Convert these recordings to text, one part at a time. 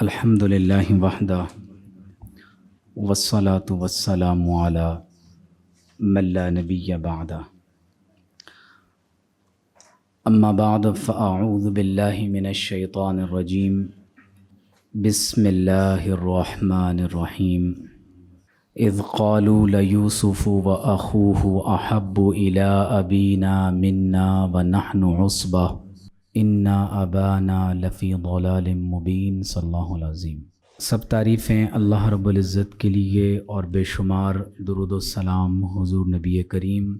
الحمد للہ وحدہ والصلاة والسلام علی من لا نبی بعدہ اما بعد فاعوذ باللہ من الشیطان الرجیم بسم اللہ الرحمن الرحیم اذ قالوا لیوسف واخوہ احب الی ابینا منا ونحن عصبہ انا ابانا لفی ضلال مبین صلی اللہ العظیم۔ سب تعریفیں اللہ رب العزت کے لیے اور بے شمار درود و سلام حضور نبی کریم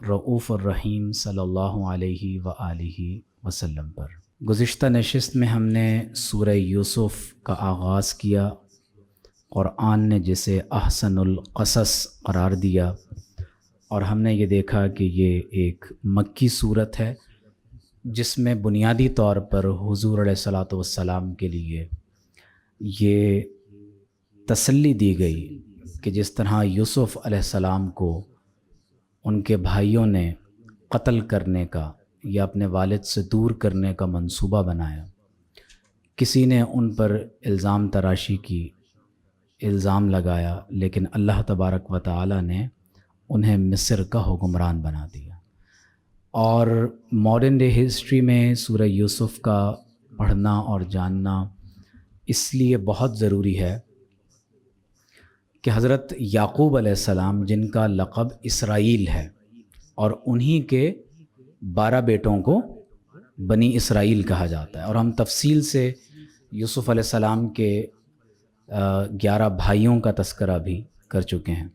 رؤوف الرحیم صلی اللہ علیہ وآلہ وسلم پر۔ گزشتہ نشست میں ہم نے سورہ یوسف کا آغاز کیا، قرآن نے جسے احسن القصص قرار دیا، اور ہم نے یہ دیکھا کہ یہ ایک مکی صورت ہے جس میں بنیادی طور پر حضور علیہ الصلاۃ والسلام کے لیے یہ تسلی دی گئی کہ جس طرح یوسف علیہ السلام کو ان کے بھائیوں نے قتل کرنے کا یا اپنے والد سے دور کرنے کا منصوبہ بنایا، کسی نے ان پر الزام تراشی کی، الزام لگایا، لیکن اللہ تبارک و تعالی نے انہیں مصر کا حکمران بنا دیا۔ اور ماڈرن ڈے ہسٹری میں سورہ یوسف کا پڑھنا اور جاننا اس لیے بہت ضروری ہے کہ حضرت یعقوب علیہ السلام، جن کا لقب اسرائیل ہے، اور انہی کے 12 بیٹوں کو بنی اسرائیل کہا جاتا ہے، اور ہم تفصیل سے یوسف علیہ السلام کے 11 بھائیوں کا تذکرہ بھی کر چکے ہیں۔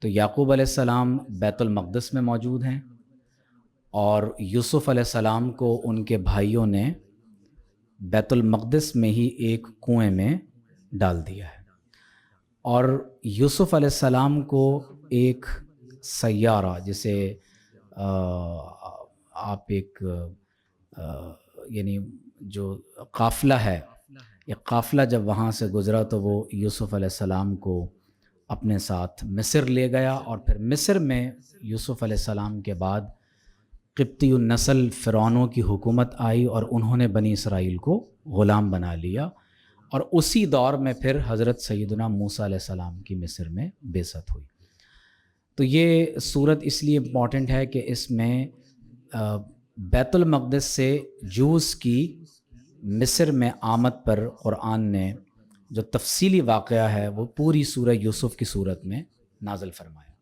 تو یعقوب علیہ السلام بیت المقدس میں موجود ہیں، اور یوسف علیہ السلام کو ان کے بھائیوں نے بیت المقدس میں ہی ایک کنویں میں ڈال دیا ہے، اور یوسف علیہ السلام کو ایک سیارہ، جسے آپ ایک یعنی جو قافلہ ہے، ایک قافلہ جب وہاں سے گزرا تو وہ یوسف علیہ السلام کو اپنے ساتھ مصر لے گیا، اور پھر مصر میں یوسف علیہ السلام کے بعد قبطی النسل فرعونوں کی حکومت آئی، اور انہوں نے بنی اسرائیل کو غلام بنا لیا، اور اسی دور میں پھر حضرت سیدنا موسیٰ علیہ السلام کی مصر میں بعثت ہوئی۔ تو یہ صورت اس لیے امپورٹنٹ ہے کہ اس میں بیت المقدس سے جوز کی مصر میں آمد پر قرآن نے جو تفصیلی واقعہ ہے وہ پوری سورہ یوسف کی صورت میں نازل فرمایا۔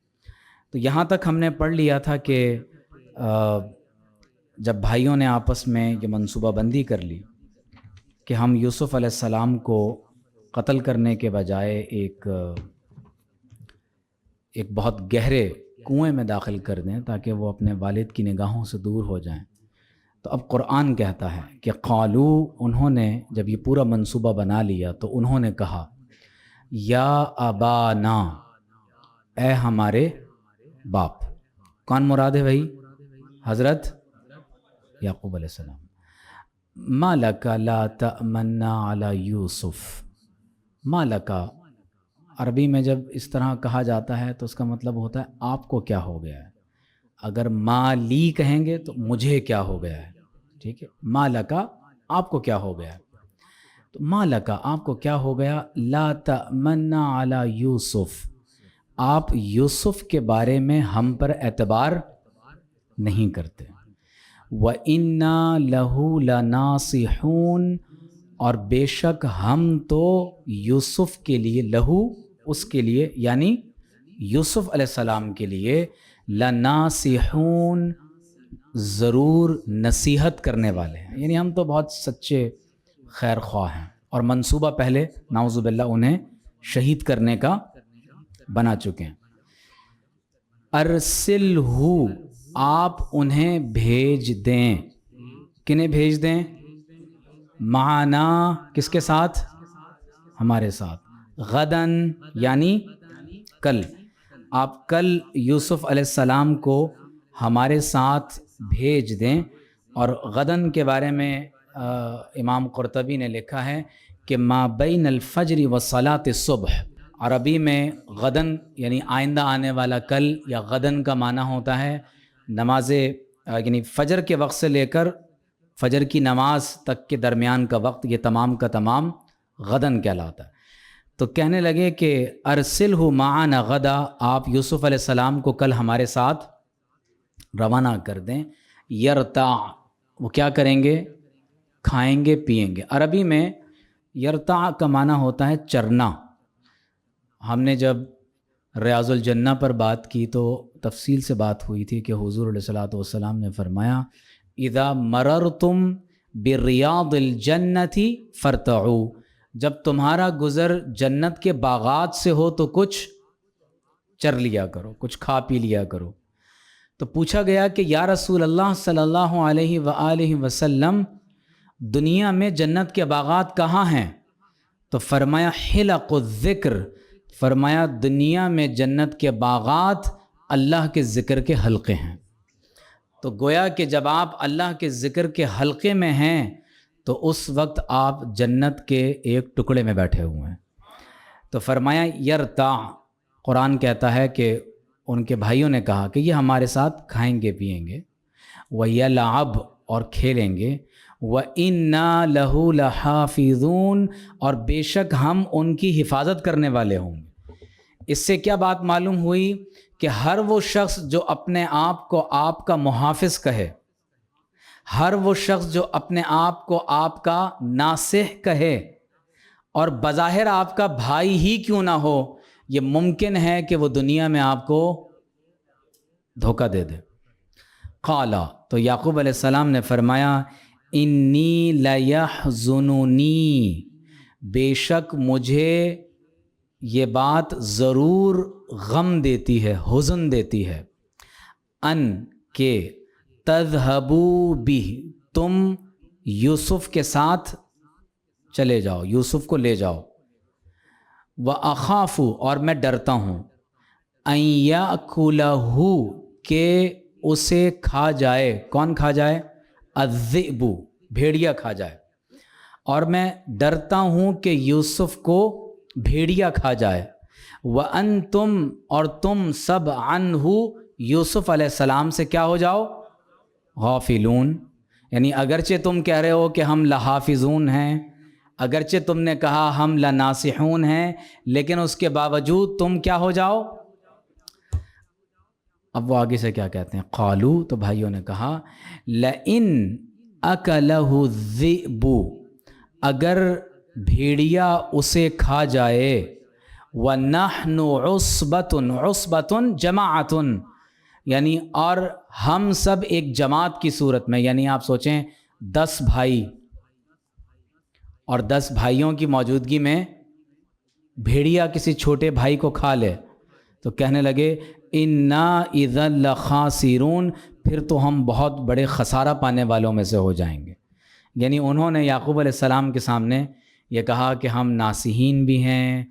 تو یہاں تک ہم نے پڑھ لیا تھا کہ جب بھائیوں نے آپس میں یہ منصوبہ بندی کر لی کہ ہم یوسف علیہ السلام کو قتل کرنے کے بجائے ایک بہت گہرے کنویں میں داخل کر دیں تاکہ وہ اپنے والد کی نگاہوں سے دور ہو جائیں، تو اب قرآن کہتا ہے کہ قالو، انہوں نے جب یہ پورا منصوبہ بنا لیا تو انہوں نے کہا یا ابانا، اے ہمارے باپ۔ کون مراد ہے بھائی؟ حضرت یعقوب علیہ السلام۔ ما لک لا تأمنا علی یوسف۔ ما لک، عربی میں جب اس طرح کہا جاتا ہے تو اس کا مطلب ہوتا ہے آپ کو کیا ہو گیا ہے۔ اگر ما لی کہیں گے تو مجھے کیا ہو گیا ہے، ٹھیک ہے۔ ما لک، آپ کو کیا ہو گیا ہے، تو ما لک، آپ کو کیا ہو گیا، لا تأمنا علی یوسف، آپ یوسف کے بارے میں ہم پر اعتبار نہیں کرتے۔ وَإِنَّا لَهُ لَنَاصِحُونَ، اور بے شک ہم تو یوسف کے لیے، لہو اس کے لیے یعنی یوسف علیہ السلام کے لیے، لَنَاصِحُونَ ضرور نصیحت کرنے والے ہیں، یعنی ہم تو بہت سچے خیر خواہ ہیں، اور منصوبہ پہلے نعوذ باللہ انہیں شہید کرنے کا بنا چکے ہیں۔ ارسلہ، آپ انہیں بھیج دیں۔ کنہیں بھیج دیں؟ معنا، کس کے ساتھ؟ ہمارے ساتھ۔ غدن یعنی کل، آپ کل یوسف علیہ السلام کو ہمارے ساتھ بھیج دیں۔ اور غدن کے بارے میں امام قرطبی نے لکھا ہے کہ ما بین الفجر و صلاۃ الصبح، عربی میں غدن یعنی آئندہ آنے والا کل، یا غدن کا معنی ہوتا ہے نماز یعنی فجر کے وقت سے لے کر فجر کی نماز تک کے درمیان کا وقت، یہ تمام کا تمام غدن کہلاتا ہے. تو کہنے لگے کہ ارسلہ معنا غدا، آپ یوسف علیہ السلام کو کل ہمارے ساتھ روانہ کر دیں. یرتع، وہ کیا کریں گے؟ کھائیں گے پئیں گے. عربی میں یرتع کا معنی ہوتا ہے چرنا. ہم نے جب ریاض الجنہ پر بات کی تو تفصیل سے بات ہوئی تھی کہ حضور علیہ الصلوۃ والسلام نے فرمایا اذا مررتم بریاض الجنۃ فرتعوا، جب تمہارا گزر جنت کے باغات سے ہو تو کچھ چر لیا کرو، کچھ کھا پی لیا کرو. تو پوچھا گیا کہ یا رسول اللہ صلی اللہ علیہ وآلہ وسلم، دنیا میں جنت کے باغات کہاں ہیں؟ تو فرمایا حلق الذکر، فرمایا دنیا میں جنت کے باغات اللہ کے ذکر کے حلقے ہیں. تو گویا کہ جب آپ اللہ کے ذکر کے حلقے میں ہیں تو اس وقت آپ جنت کے ایک ٹکڑے میں بیٹھے ہوئے ہیں. تو فرمایا یرتع، قرآن کہتا ہے کہ ان کے بھائیوں نے کہا کہ یہ ہمارے ساتھ کھائیں گے پئیں گے. وَيَلْعَبْ، اور کھیلیں گے. وَإِنَّا لَهُ لَحَافِظُونَ، اور بے شک ہم ان کی حفاظت کرنے والے ہوں گے. اس سے کیا بات معلوم ہوئی کہ ہر وہ شخص جو اپنے آپ کو آپ کا محافظ کہے، ہر وہ شخص جو اپنے آپ کو آپ کا ناصح کہے اور بظاہر آپ کا بھائی ہی کیوں نہ ہو، یہ ممکن ہے کہ وہ دنیا میں آپ کو دھوکہ دے دے. قالا، تو یعقوب علیہ السلام نے فرمایا انی لیحزننی، بے شک مجھے یہ بات ضرور غم دیتی ہے، حزن دیتی ہے. ان کہ تذہبوا بہ، تم یوسف کے ساتھ چلے جاؤ، یوسف کو لے جاؤ. وَأَخَافُ، اور میں ڈرتا ہوں. أَن يَأْكُلَهُ، کہ اسے کھا جائے. کون کھا جائے؟ الذئب، بھیڑیا کھا جائے. اور میں ڈرتا ہوں کہ یوسف کو بھیڑیا کھا جائے. وَأَنْتُمْ، اور تم سب عَنْهُ، یوسف علیہ السلام سے کیا ہو جاؤ؟ غافلون. یعنی اگرچہ تم کہہ رہے ہو کہ ہم لحافظون ہیں، اگرچہ تم نے کہا ہم لناصحون ہیں، لیکن اس کے باوجود تم کیا ہو جاؤ؟ اب وہ آگے سے کیا کہتے ہیں؟ قالو، تو بھائیوں نے کہا لئن اکلہ الذئب، اگر بھیڑیا اسے کھا جائے. ونحن عصبۃ، عصبۃ جماعت، یعنی اور ہم سب ایک جماعت کی صورت میں. یعنی آپ سوچیں 10 بھائی اور 10 بھائیوں کی موجودگی میں بھیڑیا کسی چھوٹے بھائی کو کھا لے تو کہنے لگے انا اذا لخاسرون، پھر تو ہم بہت بڑے خسارہ پانے والوں میں سے ہو جائیں گے. یعنی انہوں نے یعقوب علیہ السلام کے سامنے یہ کہا کہ ہم ناصحین بھی ہیں،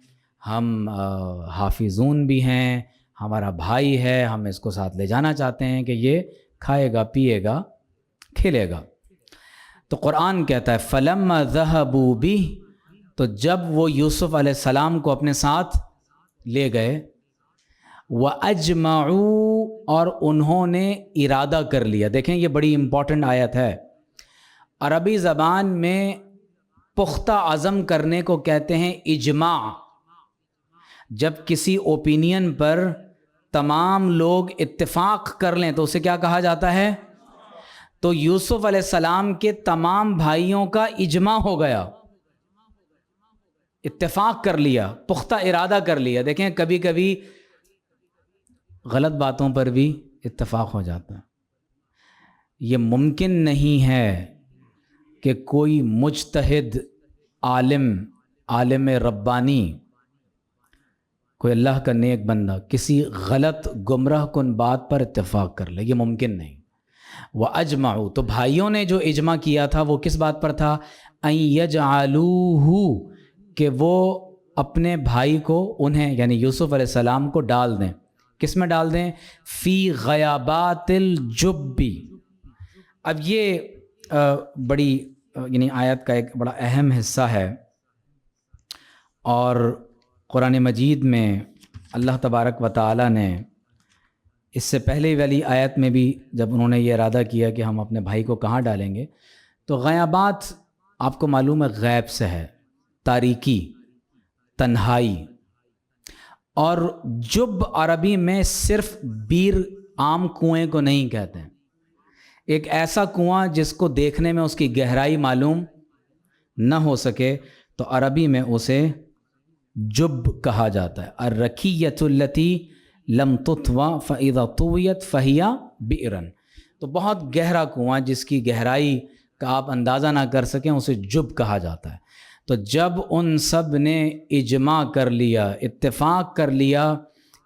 ہم حافظون بھی ہیں، ہمارا بھائی ہے، ہم اس کو ساتھ لے جانا چاہتے ہیں کہ یہ کھائے گا پیے گا کھیلے گا. تو قرآن کہتا ہے فَلَمَّا ذَهَبُوا بِهِ، تو جب وہ یوسف علیہ السلام کو اپنے ساتھ لے گئے. وَأَجْمَعُوا، اور انہوں نے ارادہ کر لیا. دیکھیں یہ بڑی امپورٹنٹ آیت ہے. عربی زبان میں پختہ عزم کرنے کو کہتے ہیں اجماع. جب کسی اوپینین پر تمام لوگ اتفاق کر لیں تو اسے کیا کہا جاتا ہے؟ تو یوسف علیہ السلام کے تمام بھائیوں کا اجماع ہو گیا، اتفاق کر لیا، پختہ ارادہ کر لیا. دیکھیں کبھی کبھی غلط باتوں پر بھی اتفاق ہو جاتا ہے. یہ ممکن نہیں ہے کہ کوئی مجتہد عالم ربانی، کوئی اللہ کا نیک بندہ کسی غلط گمراہ کن بات پر اتفاق کر لے. یہ ممکن نہیں. وَأَجْمَعُوا، تو بھائیوں نے جو اجماع کیا تھا وہ کس بات پر تھا؟ أَن يَجْعَلُوهُ، کہ وہ اپنے بھائی کو، انہیں یعنی یوسف علیہ السلام کو ڈال دیں. کس میں ڈال دیں؟ فی غیابات الجب. اب یہ بڑی یعنی آیت کا ایک بڑا اہم حصہ ہے، اور قرآن مجید میں اللہ تبارک و تعالی نے اس سے پہلے والی آیت میں بھی جب انہوں نے یہ ارادہ کیا کہ ہم اپنے بھائی کو کہاں ڈالیں گے، تو غیابات آپ کو معلوم ہے غیب سے ہے. تاریکی، تنہائی. اور جب عربی میں صرف بیر عام کنویں کو نہیں کہتے ہیں. ایک ایسا کنواں جس کو دیکھنے میں اس کی گہرائی معلوم نہ ہو سکے تو عربی میں اسے جب کہا جاتا ہے. الرکیۃ التی لم تطوى فاذا طویت فہی بئرا. تو بہت گہرا کنواں جس کی گہرائی کا آپ اندازہ نہ کر سکیں اسے جب کہا جاتا ہے. تو جب ان سب نے اجماع کر لیا، اتفاق کر لیا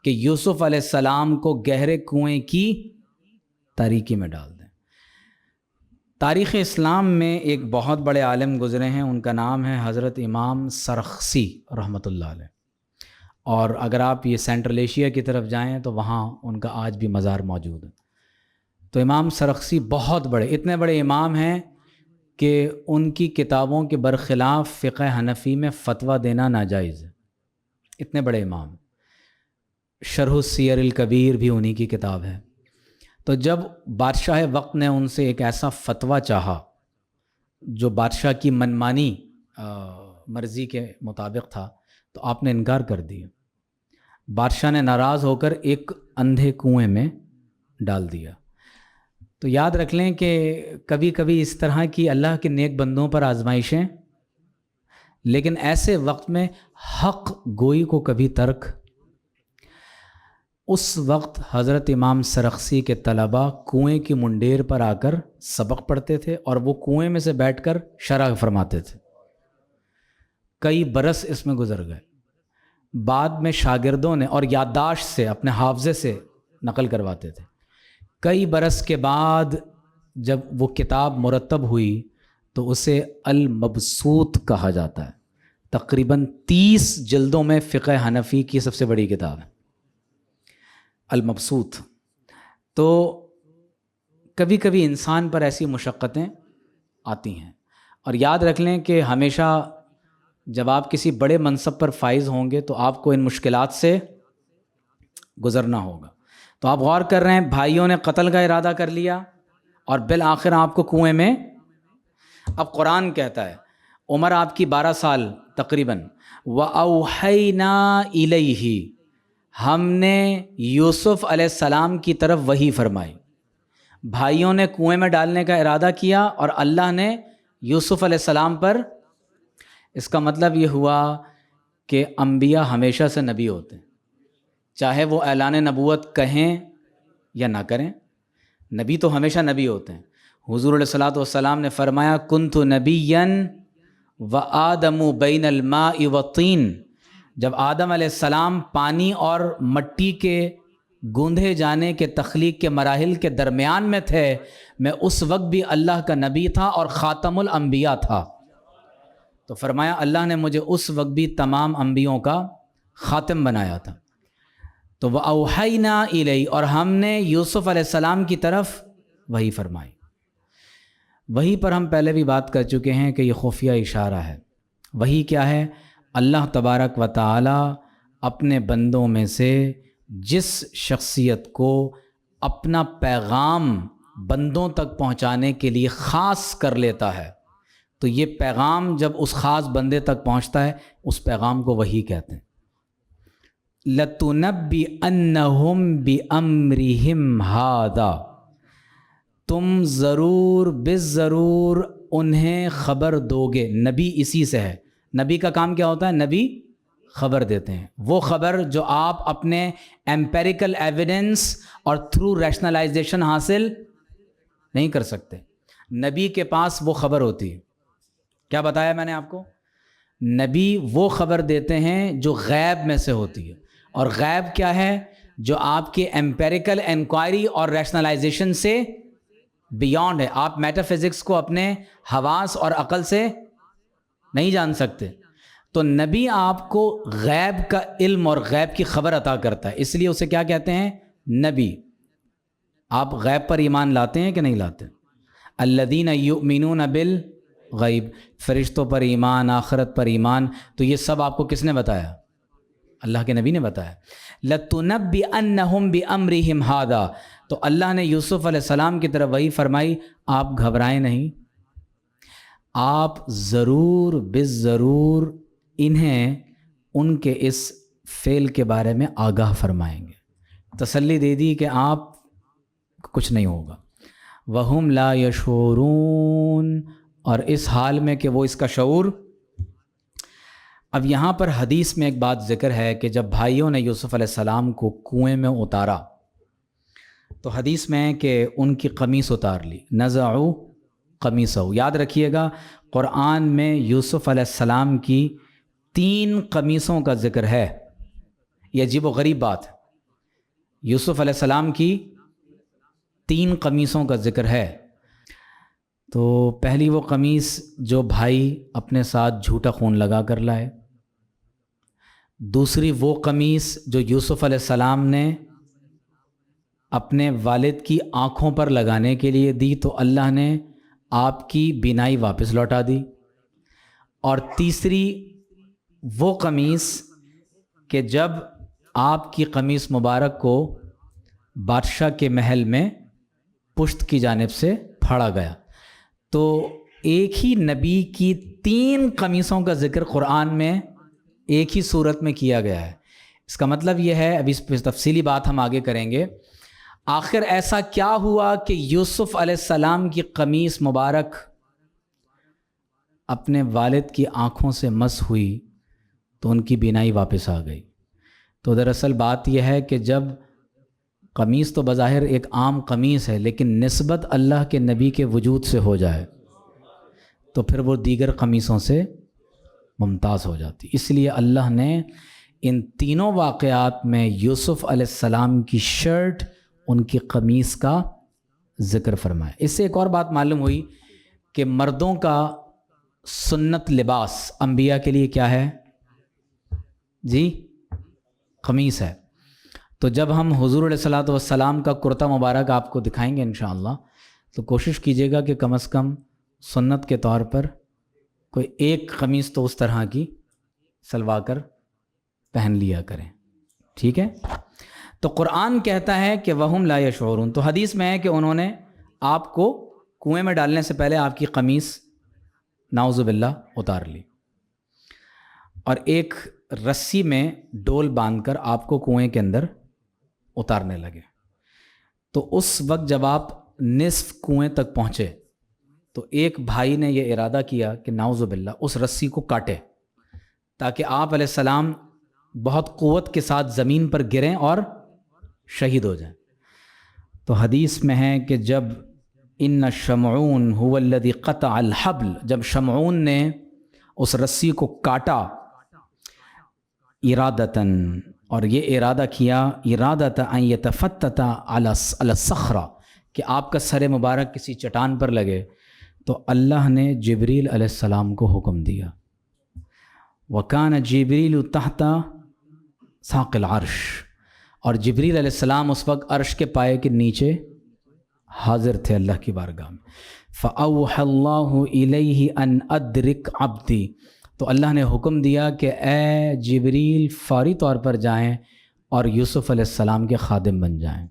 کہ یوسف علیہ السلام کو گہرے کنویں کی تاریکی میں ڈال دیں. تاریخ اسلام میں ایک بہت بڑے عالم گزرے ہیں، ان کا نام ہے حضرت امام سرخسی رحمۃ اللہ علیہ. اور اگر آپ یہ سینٹرل ایشیا کی طرف جائیں تو وہاں ان کا آج بھی مزار موجود ہے. تو امام سرخسی بہت بڑے، اتنے بڑے امام ہیں کہ ان کی کتابوں کے برخلاف فقہ حنفی میں فتویٰ دینا ناجائز ہے. اتنے بڑے امام. شرح السیر الکبیر بھی انہی کی کتاب ہے. تو جب بادشاہ وقت نے ان سے ایک ایسا فتویٰ چاہا جو بادشاہ کی منمانی مرضی کے مطابق تھا تو آپ نے انکار کر دیا. بادشاہ نے ناراض ہو کر ایک اندھے کنویں میں ڈال دیا. تو یاد رکھ لیں کہ کبھی کبھی اس طرح کی اللہ کے نیک بندوں پر آزمائشیں، لیکن ایسے وقت میں حق گوئی کو کبھی ترک. اس وقت حضرت امام سرخسی کے طلباء کنویں کی منڈیر پر آ کر سبق پڑھتے تھے اور وہ کنویں میں سے بیٹھ کر شرح فرماتے تھے. کئی برس اس میں گزر گئے. بعد میں شاگردوں نے اور یادداشت سے اپنے حافظے سے نقل کرواتے تھے. کئی برس کے بعد جب وہ کتاب مرتب ہوئی تو اسے المبسوط کہا جاتا ہے. تقریباً 30 جلدوں میں فقہ حنفی کی سب سے بڑی کتاب ہے المبسوط. تو کبھی کبھی انسان پر ایسی مشقتیں آتی ہیں. اور یاد رکھ لیں کہ ہمیشہ جب آپ کسی بڑے منصب پر فائز ہوں گے تو آپ کو ان مشکلات سے گزرنا ہوگا. تو آپ غور کر رہے ہیں، بھائیوں نے قتل کا ارادہ کر لیا اور بالآخر آپ کو کنویں میں. اب قرآن کہتا ہے، عمر آپ کی 12 سال تقریباً. وَأَوْحَيْنَا إِلَيْهِ، ہم نے یوسف علیہ السلام کی طرف وحی فرمائی. بھائیوں نے کنویں میں ڈالنے کا ارادہ کیا اور اللہ نے یوسف علیہ السلام پر. اس کا مطلب یہ ہوا کہ انبیاء ہمیشہ سے نبی ہوتے ہیں، چاہے وہ اعلان نبوت کہیں یا نہ کریں. نبی تو ہمیشہ نبی ہوتے ہیں. حضور علیہ الصلوۃ والسلام نے فرمایا کنت نبیا وآدم بین الماء والطین. جب آدم علیہ السلام پانی اور مٹی کے گوندھے جانے کے تخلیق کے مراحل کے درمیان میں تھے، میں اس وقت بھی اللہ کا نبی تھا اور خاتم الانبیاء تھا. تو فرمایا اللہ نے مجھے اس وقت بھی تمام انبیوں کا خاتم بنایا تھا. تو وَأَوْحَيْنَا إِلَيْهِ، اور ہم نے یوسف علیہ السلام کی طرف وحی فرمائی. وحی پر ہم پہلے بھی بات کر چکے ہیں کہ یہ خفیہ اشارہ ہے. وحی کیا ہے؟ اللہ تبارک و تعالی اپنے بندوں میں سے جس شخصیت کو اپنا پیغام بندوں تک پہنچانے کے لیے خاص کر لیتا ہے تو یہ پیغام جب اس خاص بندے تک پہنچتا ہے اس پیغام کو وحی کہتے ہیں. لَتُنَبِّئَنَّهُمْ بِأَمْرِهِمْ هَذَا، تم ضرور بالضرور انہیں خبر دو گے. نبی اسی سے ہے. نبی کا کام کیا ہوتا ہے؟ نبی خبر دیتے ہیں. وہ خبر جو آپ اپنے ایمپیریکل ایویڈنس اور تھرو ریشنلائزیشن حاصل نہیں کر سکتے. نبی کے پاس وہ خبر ہوتی ہے. کیا بتایا میں نے آپ کو؟ نبی وہ خبر دیتے ہیں جو غیب میں سے ہوتی ہے. اور غیب کیا ہے؟ جو آپ کے ایمپیریکل انکوائری اور ریشنلائزیشن سے بیونڈ ہے. آپ میٹا فزکس کو اپنے حواس اور عقل سے نہیں جان سکتے. تو نبی آپ کو غیب کا علم اور غیب کی خبر عطا کرتا ہے، اس لیے اسے کیا کہتے ہیں؟ نبی. آپ غیب پر ایمان لاتے ہیں کہ نہیں لاتے؟ الذین یؤمنون بالغیب، فرشتوں پر ایمان، آخرت پر ایمان. تو یہ سب آپ کو کس نے بتایا؟ اللہ کے نبی نے بتایا. لَتُنَبِّئَنَّهُمْ بِأَمْرِهِمْ هَذَا، تو اللہ نے یوسف علیہ السلام کی طرف وہی فرمائی آپ گھبرائیں نہیں، آپ ضرور بالضرور انہیں ان کے اس فعل کے بارے میں آگاہ فرمائیں گے، تسلی دے دی کہ آپ کچھ نہیں ہوگا۔ وَهُمْ لَا يَشْعُرُونَ، اور اس حال میں کہ وہ اس کا شعور۔ اب یہاں پر حدیث میں ایک بات ذکر ہے کہ جب بھائیوں نے یوسف علیہ السلام کو کنویں میں اتارا تو حدیث میں ہے کہ ان کی قمیص اتار لی، نزعوا قمیصہ۔ یاد رکھیے گا قرآن میں یوسف علیہ السلام کی 3 قمیصوں کا ذکر ہے۔ یہ عجیب و غریب بات ہے، یوسف علیہ السلام کی 3 قمیصوں کا ذکر ہے۔ تو پہلی وہ قمیص جو بھائی اپنے ساتھ جھوٹا خون لگا کر لائے، دوسری وہ قمیص جو یوسف علیہ السلام نے اپنے والد کی آنکھوں پر لگانے کے لیے دی تو اللہ نے آپ کی بینائی واپس لوٹا دی، اور تیسری وہ قمیص کہ جب آپ کی قمیص مبارک کو بادشاہ کے محل میں پشت کی جانب سے پھاڑا گیا۔ تو ایک ہی نبی کی 3 قمیصوں کا ذکر قرآن میں ایک ہی صورت میں کیا گیا ہے۔ اس کا مطلب یہ ہے، ابھی اس پہ تفصیلی بات ہم آگے کریں گے، آخر ایسا کیا ہوا کہ یوسف علیہ السلام کی قمیص مبارک اپنے والد کی آنکھوں سے مس ہوئی تو ان کی بینائی واپس آ گئی۔ تو دراصل بات یہ ہے کہ جب قمیص تو بظاہر ایک عام قمیص ہے، لیکن نسبت اللہ کے نبی کے وجود سے ہو جائے تو پھر وہ دیگر قمیصوں سے ممتاز ہو جاتی۔ اس لیے اللہ نے ان تینوں واقعات میں یوسف علیہ السلام کی شرٹ، ان کی قمیص کا ذکر فرمایا۔ اس سے ایک اور بات معلوم ہوئی کہ مردوں کا سنت لباس انبیاء کے لیے کیا ہے؟ جی قمیص ہے۔ تو جب ہم حضور علیہ الصلوۃ والسلام کا کرتا مبارک آپ کو دکھائیں گے انشاءاللہ، تو کوشش کیجیے گا کہ کم از کم سنت کے طور پر کوئی ایک قمیص تو اس طرح کی سلوا کر پہن لیا کریں، ٹھیک ہے؟ تو قرآن کہتا ہے کہ وَهُمْ لَا يَشْعُرُونَ۔ تو حدیث میں ہے کہ انہوں نے آپ کو کنویں میں ڈالنے سے پہلے آپ کی قمیص نعوذ باللہ اتار لی، اور ایک رسی میں ڈول باندھ کر آپ کو کنویں کے اندر اتارنے لگے۔ تو اس وقت جب آپ نصف کنویں تک پہنچے تو ایک بھائی نے یہ ارادہ کیا کہ نعوذ باللہ اس رسی کو کاٹے تاکہ آپ علیہ السلام بہت قوت کے ساتھ زمین پر گریں اور شہید ہو جائیں۔ تو حدیث میں ہے کہ جب ان شمعون هو الذی قطع الحبل، جب شمعون نے اس رسی کو کاٹا ارادتاً، اور یہ ارادہ کیا ارادۃ ان یتفتت علی الصخرہ، کہ آپ کا سر مبارک کسی چٹان پر لگے، تو اللہ نے جبریل علیہ السلام کو حکم دیا، وکان جبریل تحت ساق العرش، اور جبریل علیہ السلام اس وقت عرش کے پائے کے نیچے حاضر تھے اللہ کی بارگاہ میں۔ فَأَوْحَى اللَّهُ إِلَيْهِ أَنْ أَدْرِكْ عَبْدِي، تو اللہ نے حکم دیا کہ اے جبریل فوری طور پر جائیں اور یوسف علیہ السلام کے خادم بن جائیں۔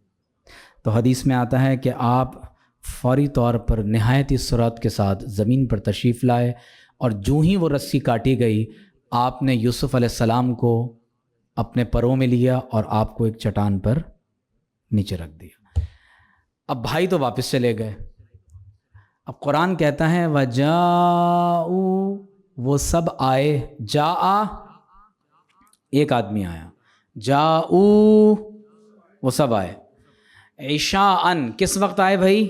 تو حدیث میں آتا ہے کہ آپ فوری طور پر نہایت ہی سرعت کے ساتھ زمین پر تشریف لائے، اور جو ہی وہ رسی کاٹی گئی آپ نے یوسف علیہ السلام کو اپنے پروں میں لیا اور آپ کو ایک چٹان پر نیچے رکھ دیا۔ اب بھائی تو واپس چلے گئے۔ اب قرآن کہتا ہے وَجَاءُوا، وہ سب آئے، جاء ایک آدمی آیا، جاءوا وہ سب آئے، عشاءً کس وقت آئے بھائی؟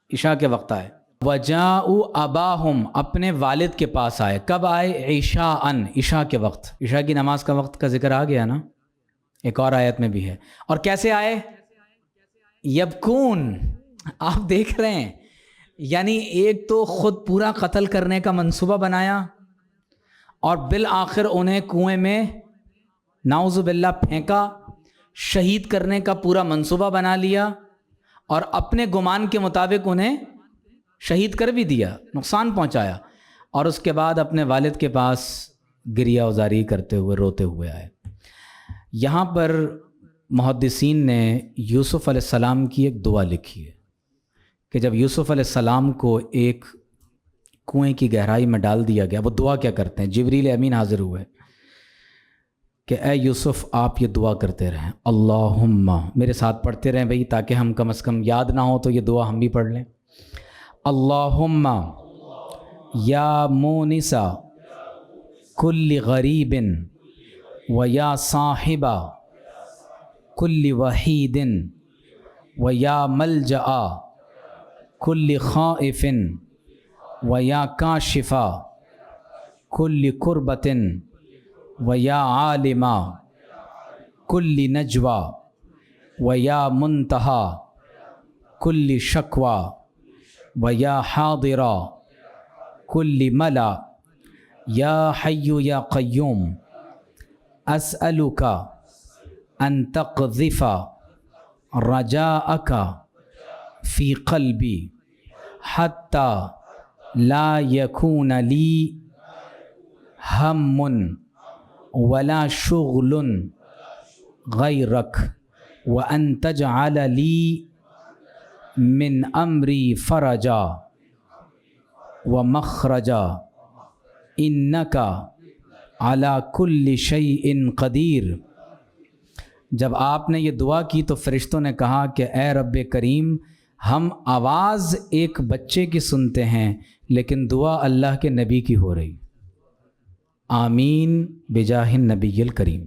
عشاء کے وقت آئے۔ وَجَاءُوا أَبَاهُمْ اپنے والد کے پاس آئے، کب آئے؟ عشاءً عشاء کے وقت۔ عشاء کی نماز کا وقت کا ذکر آ گیا نا، ایک اور آیت میں بھی ہے۔ اور کیسے آئے؟ یبکون، آپ دیکھ رہے ہیں، یعنی ایک تو خود پورا قتل کرنے کا منصوبہ بنایا، اور بالآخر انہیں کنویں میں نعوذ باللہ پھینکا، شہید کرنے کا پورا منصوبہ بنا لیا، اور اپنے گمان کے مطابق انہیں شہید کر بھی دیا، نقصان پہنچایا، اور اس کے بعد اپنے والد کے پاس گریہ وزاری کرتے ہوئے روتے ہوئے آئے۔ یہاں پر محدثین نے یوسف علیہ السلام کی ایک دعا لکھی ہے کہ جب یوسف علیہ السلام کو ایک کنویں کی گہرائی میں ڈال دیا گیا. وہ دعا کیا کرتے ہیں؟ جبریل امین حاضر ہوئے کہ اے یوسف آپ یہ دعا کرتے رہیں, اللہم, میرے ساتھ پڑھتے رہیں بھئی تاکہ ہم کم از کم یاد نہ ہو تو یہ دعا ہم بھی پڑھ لیں. اللہم یا مونسا کل غریب و یا صاحبہ کل وحید و یا ملجأ کل خائف و یا کاشفہ کل کربۃ و یا عالمہ کل نجوہ و یا منتہا کل شکوہ و یا حاضرہ کل ملا یا حی یا قیوم اسألک ان تقذف رجاءک فی قلبی حتی لا یکون لی ہم ولا شغل غیرک وان تجعل لی من امری فرجا ومخرجا انک علی کل شیء قدیر. جب آپ نے یہ دعا کی تو فرشتوں نے کہا کہ اے رب کریم, ہم آواز ایک بچے کی سنتے ہیں لیکن دعا اللہ کے نبی کی ہو رہی. آمین بجاہ النبی الکریم.